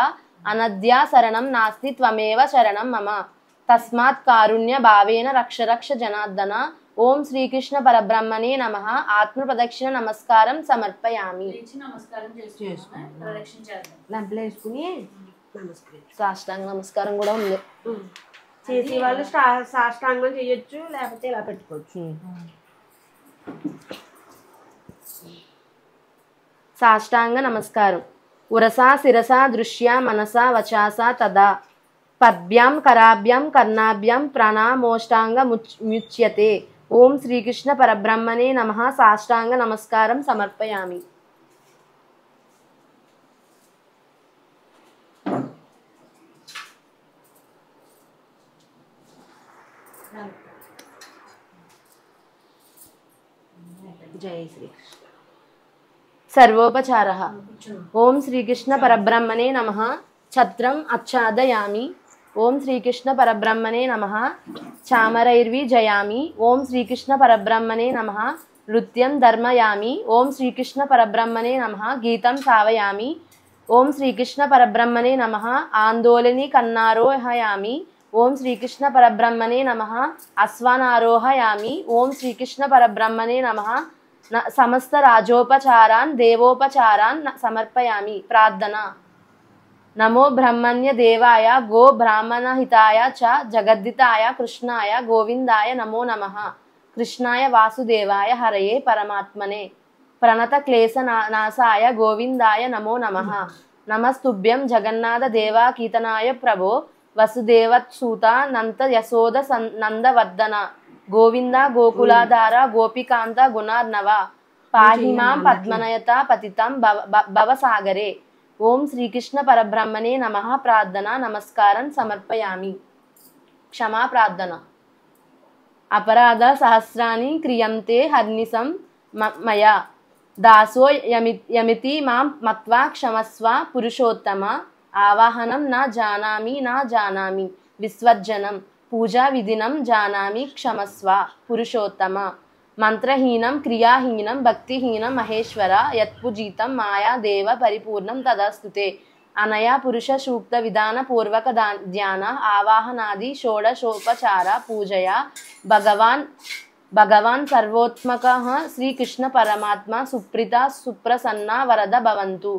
అనద్యా శరణం నాస్తి త్వమేవ శరణం మమ. తస్మాత్ కారుణ్య భావేన రక్ష రక్ష జనార్దన. ఓం శ్రీకృష్ణ పరబ్రహ్మణే నమః. ఆత్మ ప్రదక్షిణ నమస్కారం సమర్పయామి. లేచి నమస్కారం చేసుకుంటాం. ప్రదక్షిణ చేద్దాం. లంపలు వేసుకుని నమస్కరించు. సాష్టాంగ నమస్కారం కూడా ఉంది. చేసే వాళ్ళు సాష్టాంగం చేయొచ్చు, లేకపోతే ఇలా పెట్టుకోవచ్చు. సాష్టాంగ నమస్కారం. ఉరసా శిరసా దృశ్యా మనసా వచాసా తదా పద్భ్యాం కరాభ్యాం కర్ణాభ్యాం ప్రణామోష్టాంగ ముచ్యతే. ఓం శ్రీకృష్ణ పరబ్రహ్మణే నమః. సాష్టాంగ నమస్కారం సమర్పయామి. జై శ్రీకృష్ణ. సర్వోపచారః. ఓం శ్రీకృష్ణ పరబ్రహ్మణే నమః. ఛత్రం ఆచ్ఛాదయామి. ఓం శ్రీకృష్ణ పరబ్రహ్మణే నమః. చామరైర్విజయామి. ఓం శ్రీకృష్ణ పరబ్రహ్మణే నమః. నృత్యం ధర్మయామి. ఓం శ్రీకృష్ణ పరబ్రహ్మణే నమః. గీతం సావయామి. ఓం శ్రీకృష్ణ పరబ్రహ్మణే నమః. ఆందోళని కన్నారోహయామి. ఓం శ్రీకృష్ణ పరబ్రహ్మణే నమః. అశ్వానారోహయామి. ఓం శ్రీకృష్ణ పరబ్రహ్మణే నమః. సమస్త రాజోపచారాన్ దేవోపచారాన్ సమర్పయామి. ప్రార్థన. నమో బ్రహ్మణ్య దేవాయ గో బ్రాహ్మణహితాయ చ జగద్దితాయ కృష్ణాయ గోవిందాయ నమో నమః. కృష్ణాయ వాసుదేవాయ హరయే పరమాత్మనే ప్రణత క్లేశ నాశాయ గోవిందాయ నమో నమః. నమస్తుభ్యం జగన్నాథ దేవా కీర్తనాయ ప్రభో వసుదేవత్సూత నంత యశోద నందవర్ధన గోవింద గోకులాధార గోపికాంత గుణార్ణవ పాహి మాం పద్మనయత పతితం భవసాగరే. ఓం శ్రీకృష్ణ పరబ్రహ్మణే నమః. ప్రార్థన నమస్కారం సమర్పయామి. క్షమా ప్రార్థన. అపరాధ సహస్రాన్ని క్రియంతే హర్నిశం మయా దాసో యమితి మాం మత్వా క్షమస్వ పురుషోత్తమ. ఆవాహనం నా జానామి విశ్వర్జనం పూజా విధినం జానామి క్షమస్వ పురుషోత్తమ. మంత్రహీనం క్రియాహీనం భక్తిహీనం మహేశ్వర యత్పూజితం మాయా దేవ పరిపూర్ణం తదాస్తుతే. అనయా పురుష సూక్త విధాన పూర్వక ధ్యాన ఆవాహనాది షోడశోపచార పూజయా భగవాన్ సర్వోత్మక శ్రీకృష్ణ పరమాత్మ సుప్రీత సుప్రసన్న వరద భవంతు.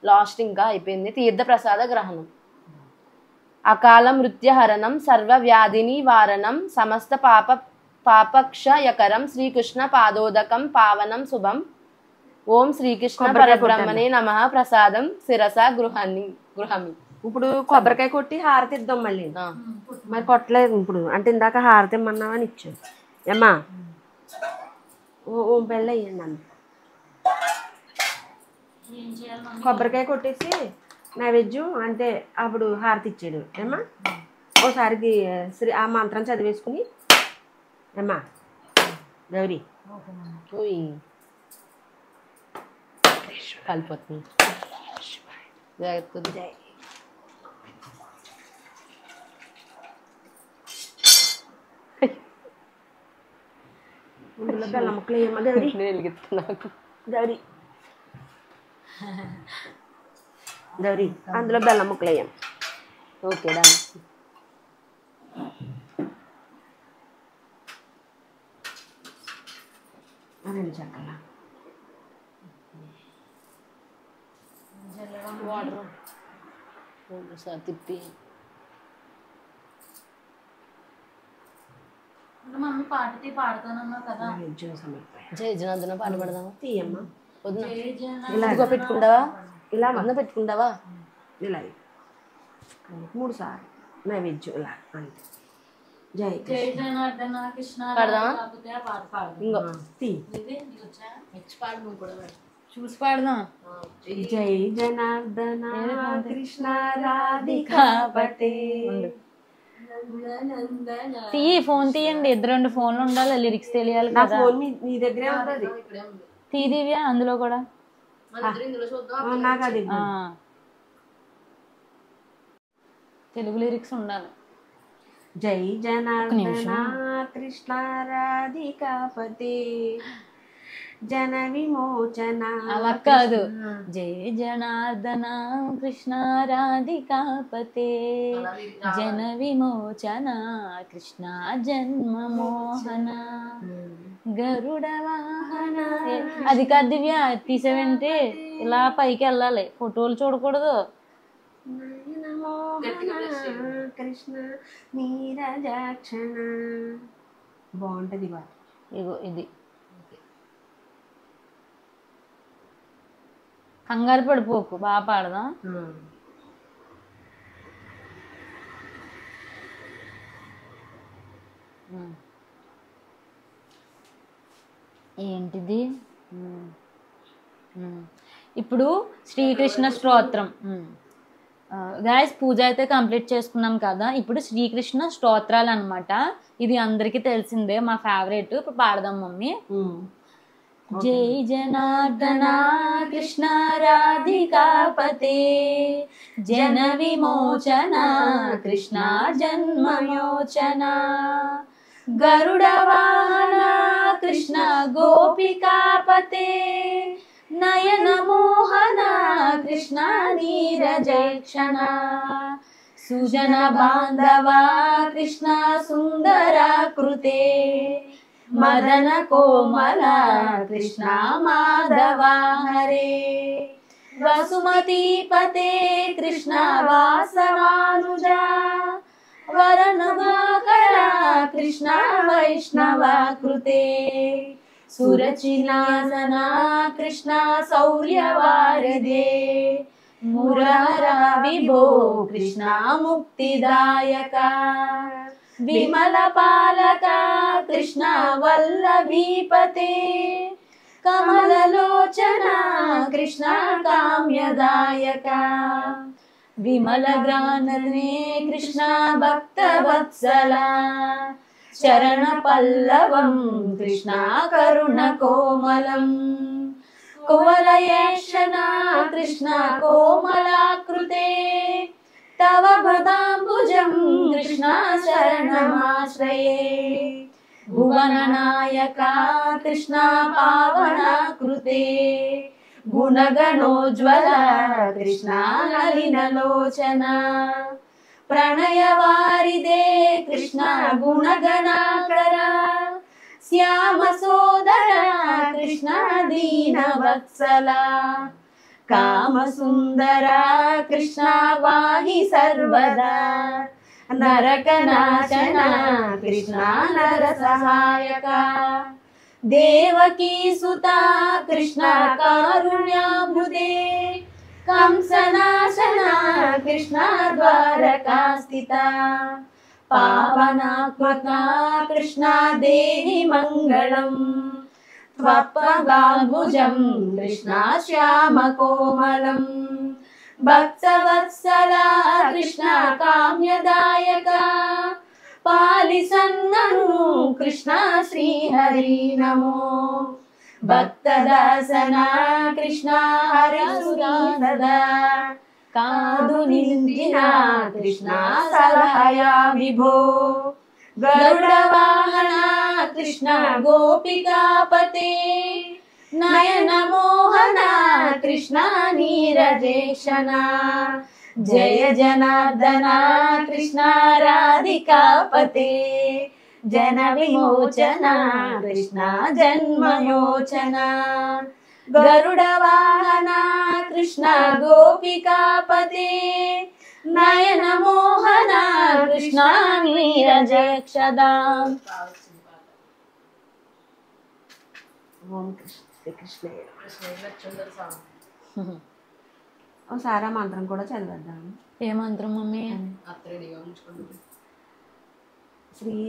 లాస్ట్ ఇంకా అయిపోయింది. తీర్థప్రసాద గ్రహణం. అకాల మృత్యుహరణం సర్వ వ్యాధి నివారణం సమస్త పాపక్షయకరం శ్రీకృష్ణ పాదోదకం పావనం శుభం. ఓం శ్రీకృష్ణ పరబ్రహ్మణే నమః. ప్రసాదం శిరస గృహమి. ఇప్పుడు కొబ్బరికాయ కొట్టి హారతి ఇద్దాం మళ్ళీ. మరి కొట్టలేదు ఇప్పుడు, అంటే ఇందాక హారతి ఇమ్మన్నావని ఇచ్చాను. ఏమ్మా ఓం పెళ్ళి అయ్యండి అన్న. కొబ్బరికాయ కొట్టేసి నైవేద్యం అంటే అప్పుడు హారతి ఇచ్చాడు. ఏమ్మా ఓసారికి ఆ మంత్రం చదివేసుకుని ఏమ్మా గౌరీ కలిపోతుంది. జాగ్రత్త. బెల్లం ముక్కలు ఏమో గౌరీ వెలిగిస్తున్నా. గౌరీ గౌరీ అందులో బెల్లం ముక్కలు వేయం. Okay done. రెండు చెక్కల వాటర్ సార్ తిప్పి. మమ్మీ పాటకి పాడుతానన్నా కదా. జై జనార్దన పాట పాడదామా? తీయమ్మా. వద్దు జై జనార్దన. ఇదిగో పెట్టుకుంటావా? ఇలా అన్న పెట్టుకుంటావా? ఇలా 3 సార్లు నైవేద్యం ఇలా అంతే. జై జై జనార్దన కృష్ణ పాడదామా? కాకపోతే ఆ పాట పాడదాం. ఇంకో తీ. ఇది నీకు వచ్చా? పాడు నువ్వు కూడా పాడు. చూసి పాడదాం. జై జనార్దన కృష్ణ రాధికాపతే. తీ ఫోన్ తీయండి. 2 ఫోన్లు ఉండాలి, లిరిక్స్ తెలియాలి నా కదా. ఫోన్ నీ దగ్గరే ఉంటుంది. తీ దివ్య అందులో కూడా. నాకు అది ఆ. తెలుగు లిరిక్స్ ఉండాలి. జై జనార్దన కృష్ణ రాధికాపతే జన విమోచన. అలా కాదు. జై జనార్దన కృష్ణ రాధికాపతే జన విమోచన కృష్ణ జన్మ మోహన గరుడ వాహన. అది కాదు దివ్య, తీసేవంటే ఇలా పైకి వెళ్ళాలి, ఫోటోలు చూడకూడదు. కృష్ణ నీరజాక్షణ. బాగుంటది బా. ఇగో ఇది. కంగారు పడిపోకు, బాగా పాడదాం. ఏంటిది? ఇప్పుడు శ్రీకృష్ణ స్తోత్రం. గాయస్ పూజ అయితే కంప్లీట్ చేసుకున్నాం కదా. ఇప్పుడు శ్రీకృష్ణ స్తోత్రాలు అన్నమాట. ఇది అందరికీ తెలిసిందే, మా ఫేవరెట్. ఇప్పుడు పాడదాం మమ్మీ. జై జనార్దన కృష్ణ రాధికాపతే జన విమోచన కృష్ణ జన్మయోచన గరుడ వాహన కృష్ణ గోపికాపతే నయన మోహన కృష్ణ నీరజక్షణ సుజన బాంధవ కృష్ణ సుందరాకృతే మదన కోమల కృష్ణ మాధవ హరే వసుమతీపతే కృష్ణ వాసవానుజ వరణమాకర కృష్ణ వైష్ణవ కృతే సురచినాసన కృష్ణ శౌర్యవారదే మురార విభో కృష్ణ ముక్తిదాయక విమల పాలక కృష్ణ వల్లభీపతే కమలలోచన కృష్ణ కామ్యదాయక విమల గ్రాననే కృష్ణ భక్త వత్సల చరణ పల్లవం కృష్ణ కరుణ కోమలం కువలయేషణ కృష్ణ కోమలాకృతే తవ పదాంబుజం కృష్ణ శరణమాశ్రయే భువననాయక కృష్ణ పావనాకృతే గుణగణోజ్వల కృష్ణ నలినలోచన ప్రణయవారిదే కృష్ణ గుణగణాకర శ్యామ సోదర కృష్ణ దీనవత్సల కామసుందర కృష్ణ వాహి సర్వదా నరకనాశన కృష్ణ నర సహాయక దేవకీ సుత కృష్ణ కారుణ్యాభుదే కంసనాశన కృష్ణ ద్వారకా స్థిత పావనాకృత కృష్ణ దేహి మంగళం త్వప్పగాభుజం కృష్ణ శ్యామ కోమలం భక్తవత్సల కృష్ణ కామ్యదాయక పాలిసన్నను కృష్ణ శ్రీహరి నమో భక్తదాసన కృష్ణ హరి సదా కాదు నిందిన కృష్ణ సలహయా విభో గరుడ వాహన కృష్ణ గోపికాపతే నయన మోహన కృష్ణ నీరజేక్షణ జయ జనార్దన కృష్ణ రాధికాపతే జన విమోచన కృష్ణ జన్మయోచన గరుడ వాహన కృష్ణ గోపికాపతే నయన మోహన కృష్ణ నీరజేక్షదా. ఓం కృష్ణ ఒకసారి ఆ మంత్రం కూడా చదివేద్దాం. ఏ మంత్రం మమ్మీ?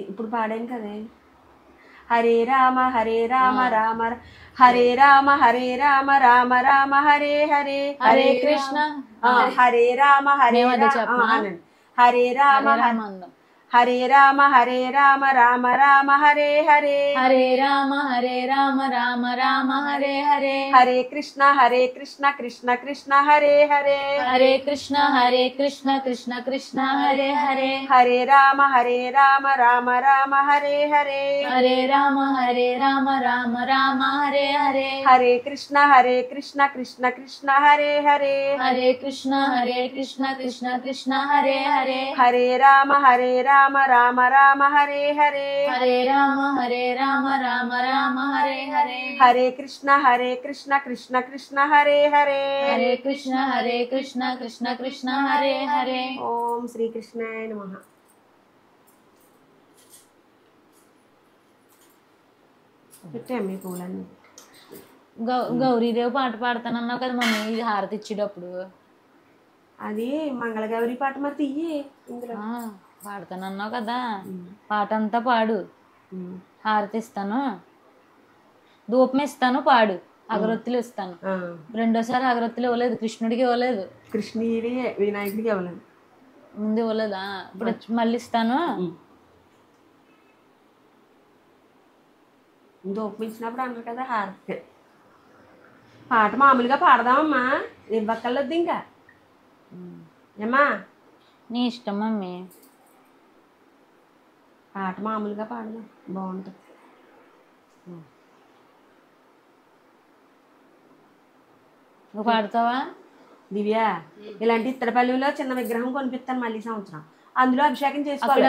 ఇప్పుడు పాడాం కదే, హరే రామ రామ హరే రామ రామ రామ హరే హరే హరే కృష్ణ హరే రామ హరే రామ హరే రామ రామ రామ హరే హరే హరే రామ రామ రామ హరే హరే హరే కృష్ణ కృష్ణ కృష్ణ హరే హరే హరే కృష్ణ కృష్ణ కృష్ణ హరే హరే హరే రామ రామ రామ హరే హరే హరే రామ రామ రామ హరే హరే హరే కృష్ణ కృష్ణ కృష్ణ హరే హరే హరే కృష్ణ కృష్ణ కృష్ణ హరే హరే హరే రామ రామ రామ హరే హరే హరే రామ రామ రామ హరే హరే హరే కృష్ణ కృష్ణ కృష్ణ హరే హరే హరే కృష్ణ కృష్ణ కృష్ణ హరే హరే. ఓం శ్రీకృష్ణాయ నమః. పెట్టాము ఈ పూలన్నీ. గౌరీదేవి పాట పాడతానన్నావు కదా మమ్మీ, ఇది హారతి ఇచ్చేటప్పుడు. అది మంగళగౌరి పాట మరి తీయి ఇందులో. పాడతానన్నావు కదా, పాట అంతా పాడు. హారతి ఇస్తాను, ధూపం ఇస్తాను, పాడు. అగరొత్తులు ఇస్తాను. రెండోసారి అగరొత్తులు ఇవ్వలేదు, కృష్ణుడికి ఇవ్వలేదు. కృష్ణుడి వినాయకుడికి ఇవ్వలేదు, ముందు ఇవ్వలేదా? ఇప్పుడు మళ్ళీ ఇస్తాను. ధూపం ఇచ్చినప్పుడు అన్నారు కదా హారతి. పాట మామూలుగా పాడదామమ్మా, ఇవ్వక్కర్లేదు ఇంకా. ఏమ్మా నీ ఇష్టం మమ్మీ. పాట మామూలుగా పాడదాం, బాగుంటుంది. నువ్వు పాడతావా? దివ్య, ఇలాంటి ఇత్తడిపల్లిలో చిన్న విగ్రహం కొనిపిస్తాను మళ్ళీ సంవత్సరం, అందులో అభిషేకం చేసుకోవాలి.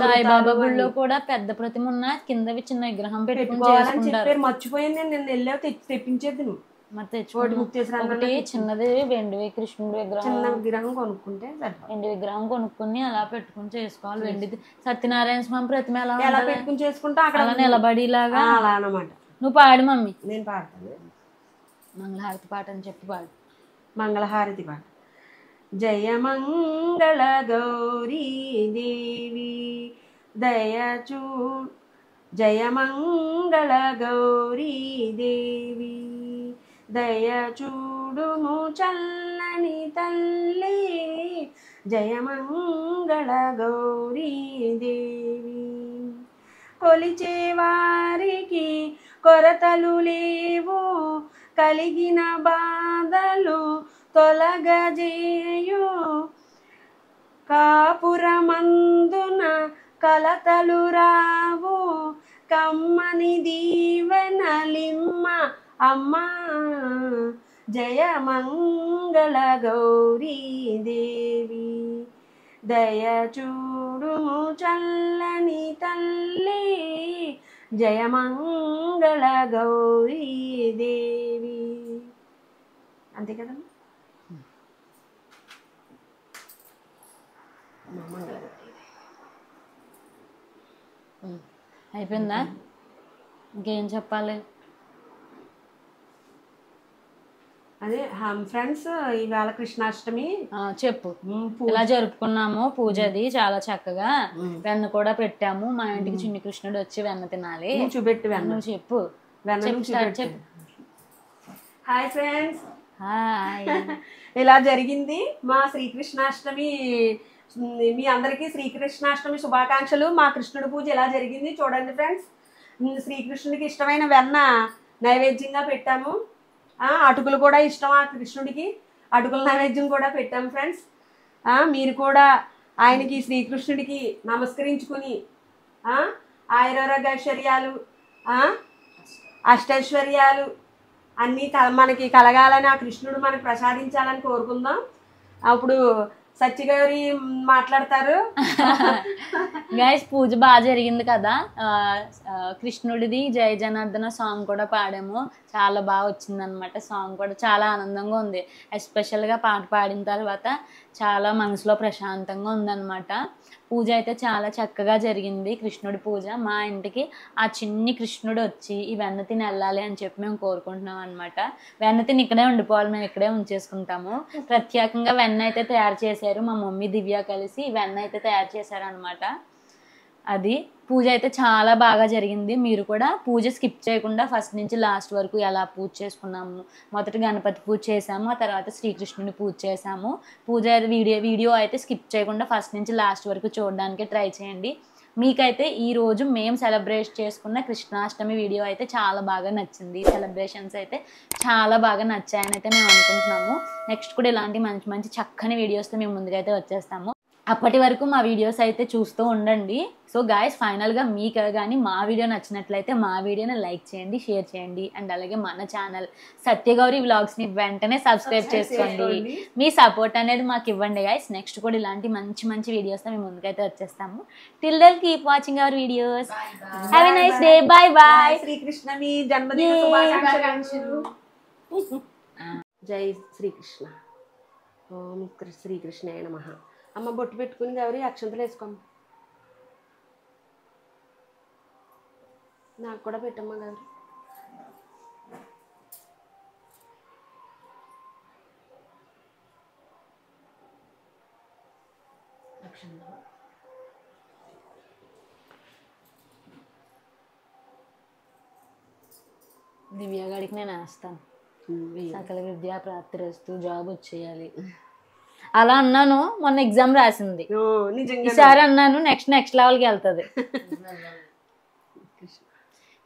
సాయిబాబా గుళ్ళో కూడా పెద్ద ప్రతిమ ఉన్న కిందవి చిన్న విగ్రహం పెట్టుకోవాలని చెప్పారు, మర్చిపోయింది. నేను వెళ్ళావు తెప్పించేది నువ్వు. మరి తెచ్చుకోటి చిన్నది వెండి కృష్ణుడి విగ్రహం, చిన్న విగ్రహం కొనుక్కుంటే వెండి విగ్రహం కొనుక్కుని అలా పెట్టుకుని చేసుకోవాలి. వెండిది సత్యనారాయణ స్వామి ప్రతిమ ఎలా పెట్టుకుని చేసుకుంటా అక్కడ నిలబడిలాగా అలా అన్నమాట. నువ్వు పాడు మమ్మీ. నేను పాడతాను. మంగళహారతి పాట అని చెప్పి పాడు. మంగళహారతి పాట. జయ మంగళ గౌరీ దేవి దయచూ, జయ మంగళ గౌరీ దేవి దయచూడుము చల్లని తల్లి, జయ మంగళ గౌరీ దేవి. కొలిచే వారికి కొరతలు లేవు, కలిగిన బాధలు తొలగజేయు, కాపురమందున కలతలు రావు, కమ్మని దీవెనలిమ్మ అమ్మా, జయ మంగళ గౌరీ దేవి దయచూడుము చల్లని తల్లి, జయ మంగళ గౌరీ దేవి. అంతే కదా. అయిపోయిందా? ఇంకేం చెప్పాలి? అదే ఫ్రెండ్స్, ఇవాళ కృష్ణాష్టమి చెప్పు. ఇలా జరుపుకున్నాము పూజ, అది చాలా చక్కగా. వెన్న కూడా పెట్టాము. మా ఇంటికి చిన్ని కృష్ణుడు వచ్చి వెన్న తినాలి. చూపెట్టు వెన్న. నువ్వు చెప్పు. చెప్పు. Hi friends. హాయ్. ఇలా జరిగింది మా శ్రీకృష్ణాష్టమి. మీ అందరికీ శ్రీకృష్ణాష్టమి శుభాకాంక్షలు. మా కృష్ణుడి పూజ ఎలా జరిగింది చూడండి ఫ్రెండ్స్. శ్రీకృష్ణుడికి ఇష్టమైన వెన్న నైవేద్యంగా పెట్టాము. అటుకులు కూడా ఇష్టం ఆ కృష్ణుడికి, అటుకుల నైవేద్యం కూడా పెట్టాము ఫ్రెండ్స్. మీరు కూడా ఆయనకి శ్రీకృష్ణుడికి నమస్కరించుకుని ఆయురారోగ్య ఐశ్వర్యాలు, అష్టైశ్వర్యాలు, అన్నీ మనకి కలగాలని ఆ కృష్ణుడు మనకి ప్రసాదించాలని కోరుకుందాం. అప్పుడు సత్యగౌరి మాట్లాడతారు. గైస్ పూజ బాగా జరిగింది కదా. కృష్ణుడిది జయ జనార్దన సాంగ్ కూడా పాడాము, చాలా బాగా వచ్చింది అనమాట. సాంగ్ కూడా చాలా ఆనందంగా ఉంది. ఎస్పెషల్గా పాట పాడిన తర్వాత చాలా మనసులో ప్రశాంతంగా ఉందన్నమాట. పూజ అయితే చాలా చక్కగా జరిగింది, కృష్ణుడి పూజ. మా ఇంటికి ఆ చిన్ని కృష్ణుడు వచ్చి ఈ వెన్న తిని వెళ్ళాలి అని చెప్పి మేము కోరుకుంటున్నాం అనమాట. వెన్న తిని ఇక్కడే ఉండిపోవాలి, మేము ఇక్కడే ఉంచేసుకుంటాము. ప్రత్యేకంగా వెన్న అయితే తయారు చేశారు, మా మమ్మీ దివ్య కలిసి వెన్న అయితే తయారు చేశారు అనమాట. అది పూజ అయితే చాలా బాగా జరిగింది. మీరు కూడా పూజ స్కిప్ చేయకుండా ఫస్ట్ నుంచి లాస్ట్ వరకు ఎలా పూజ చేసుకున్నాము, మొదట గణపతి పూజ చేసాము, ఆ తర్వాత శ్రీకృష్ణుని పూజ చేసాము. పూజ వీడియో అయితే స్కిప్ చేయకుండా ఫస్ట్ నుంచి లాస్ట్ వరకు చూడడానికి ట్రై చేయండి. మీకైతే ఈరోజు మేము సెలబ్రేట్ చేసుకున్న కృష్ణాష్టమి వీడియో అయితే చాలా బాగా నచ్చింది. సెలబ్రేషన్స్ అయితే చాలా బాగా నచ్చాయని అయితే మేము అనుకుంటున్నాము. నెక్స్ట్ కూడా ఇలాంటి మంచి మంచి చక్కని వీడియోస్తో మేము ముందుకైతే వచ్చేస్తాము. అప్పటి వరకు మా వీడియోస్ అయితే చూస్తూ ఉండండి. సో గాయస్, ఫైనల్గా మీకు కానీ మా వీడియో నచ్చినట్లయితే మా వీడియోని లైక్ చేయండి, షేర్ చేయండి. అండ్ అలాగే మన ఛానల్ సత్యగౌరి వ్లాగ్స్ని వెంటనే సబ్స్క్రైబ్ చేసుకోండి. మీ సపోర్ట్ అనేది మాకు ఇవ్వండి గాయస్. నెక్స్ట్ కూడా ఇలాంటి మంచి మంచి వీడియోస్తో మేము ముందుకైతే వచ్చేస్తాము. Till then keep watching our videos. Have a nice day. Bye bye. Srikrishna మీ జన్మదిన శుభాకాంక్షలు. జై శ్రీకృష్ణ. ఓం శ్రీకృష్ణాయ నమః. అమ్మ బొట్టు పెట్టుకుని గౌరి అక్షంతలు వేసుకోమ్మ. నాకు కూడా పెట్టమ్మా గౌరి. దివ్య గారికి నేను వేస్తాను. సకల విద్యా ప్రాప్తిరస్తు, జాబ్ వచ్చేయాలి అలా అన్నాను. మొన్న ఎగ్జామ్ రాసింది, ఈసారి అన్నాను నెక్స్ట్ లెవెల్కి వెళ్తుంది.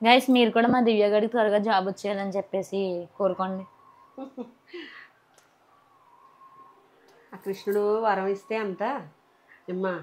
గైస్, మీరు కూడా మా దివ్య గారికి త్వరగా జాబ్ వచ్చేయాలని చెప్పేసి కోరుకోండి. ఆ కృష్ణుడు వరం ఇస్తే అంతా అమ్మా